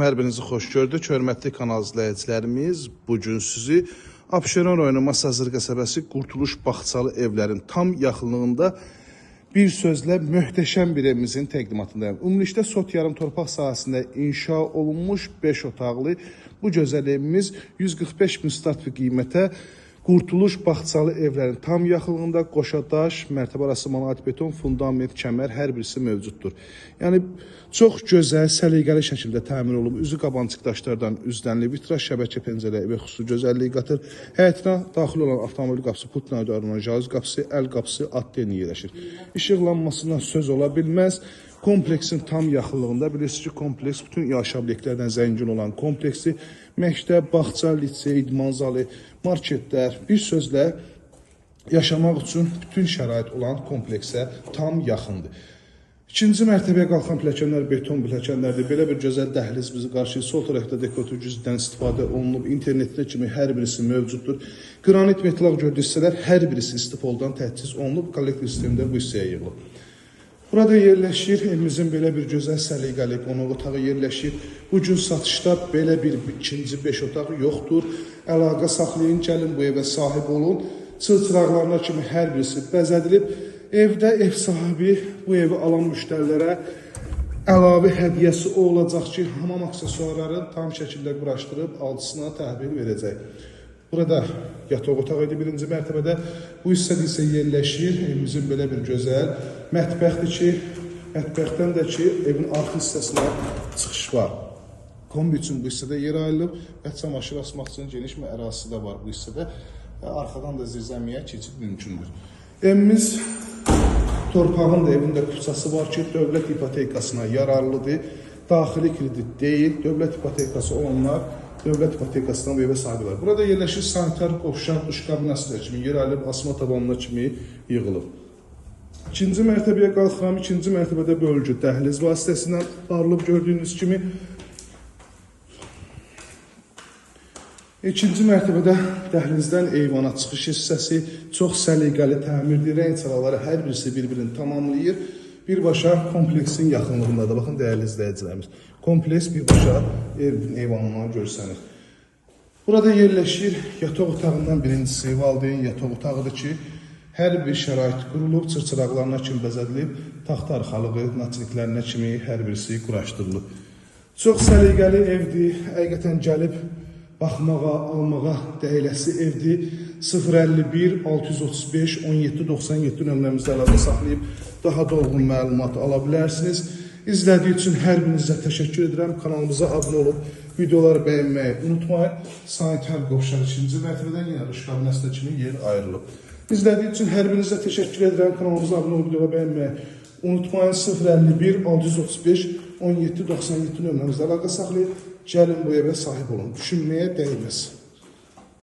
Hər birinizi xoş gördük. Hörmətli kanal izləyicilərimiz, bugün sizi Abşeron rayonu Masazır qəsəbəsi Qurtuluş Bağçalı evlərin tam yaxınlığında bir sözlə möhtəşəm bir evimizin təqdimatındayım. Ümumilikdə sot yarım torpaq sahəsində inşa olunmuş 5 otaqlı bu gözəl evimiz 145 min start bir qiymətə Qurtuluş Bağçalı evlərin tam yaxınlığında qoşadaş, mərtəbə arası monolit beton, fundament, kəmər hər birisi mövcuddur. Yəni çox gözəl, səliqəli şəkildə təmin olunub. Üzü qabancıq daşlardan üzdənli vitraj, şəbəkə pəncərə evə xüsusi gözəlliyi qatır. Həyətinə daxil olan avtomobil qapısı, put növdərindən jaiz qapısı, əl qapısı, at deni yerləşir. İşıqlanmasından söz ola bilməz. Kompleksin tam yaxınlığında bilirsiniz ki, kompleks bütün yaşam obyektlərdən zəngin olan kompleksi, məktəb, bağça, lisey, idman zalı, marketlər, bir sözlə yaşamaq üçün bütün şərait olan kompleksə tam yaxındır. İkinci mərtəbəyə qalxan pilləkənlər beton pilləkənlərdir. Belə bir gözəl dəhliz bizi qarşılayır. Sol tərəfdə dekorativ cüzdən istifadə olunub. İnternetdə kimi hər birisi mövcuddur. Qranit metal gördüyü hissələr hər birisi istifoldan təchiz olunub. Kollektiv sistemdə bu hissəyə yığılıb. Burada yerləşir, evimizin belə bir gözəl səliqəli qonaq otağı yerləşir. Bugün satışda belə bir ikinci 5 otaq yoxdur. Əlaqə saxlayın, gəlin bu evə sahib olun. Çılçıraqlarına kimi hər birisi bəzədilib. Evdə ev sahibi bu evi alan müştərilərə əlavə hədiyyəsi olacaq ki, hamam aksesuarları tam şəkildə quraşdırıb alıcısına təhvil verəcək. Burada yataq otağı idi birinci mərtəbədə. Bu hissədə isə yerləşir. Evimizin belə bir gözəl mətbəxdir ki, mətbəxdən də ki, evin arxa hissəsinə çıxış var. Kombi üçün bu hissədə yer ayrılıb və çamaşır asmaq üçün geniş bir ərazisi də var bu hissədə. Və arxadan da zirzəmiyə keçid mümkündür. Evimiz torpağın da evində kupçası var ki, dövlət ipotekasına yararlıdır. Daxili kredit deyil, dövlət ipotekası olanlar dövlət ipotekasından bu evə sahiblər. Burada yerləşir sanitar qovşaq, duş kabinası kimi yer alıb, asma tabanına kimi yığılıb. İkinci mərtəbəyə qalxıram, ikinci mərtəbədə bölgü dəhliz vasitəsindən aparılıb gördüyünüz kimi. İkinci mərtəbədə dəhlizdən eyvana çıxış hissəsi çox səliqəli təmirdir. Rəng çaraları hər birisi bir-birini tamamlayır. Birbaşa kompleksin yaxınlığındadır. Baxın, dəyərli izləyicilərimiz. Kompleks birbaşa evin eyvanından görsənir. Burada yerləşir yataq otağından birincisi valideyn yataq otağıdır ki, hər bir şərait qurulub, çırçıraqlarına kimi bəzədilib, taxta arxalığı, naçiniklərinə kimi hər birisi quraşdırılıb. Çox səliqəli evdir. Həqiqətən gəlib baxmağa, almağa dəyiləsi evdir. 051 635 17 97 nömrəmizdə əlaqə saxlayıb daha dolğun məlumat ala bilərsiniz. İzlədiyi üçün hər birinizə təşəkkür edirəm. Kanalımıza abunə olub, videoları bəyənməyi unutmayın. Sanitar qovşaq ikinci mərtəbədən yenə duş kabinəsinə kimi yer ayrılıb. İzlədiyi üçün hər birinizə təşəkkür edirəm. Kanalımıza abunə olub, videoları bəyənməyi unutmayın. 051 635 17 97 nömrəmizdə əlaqə saxlayıb, gəlin bu evə sahib olun. Düşünməyə dəyməz.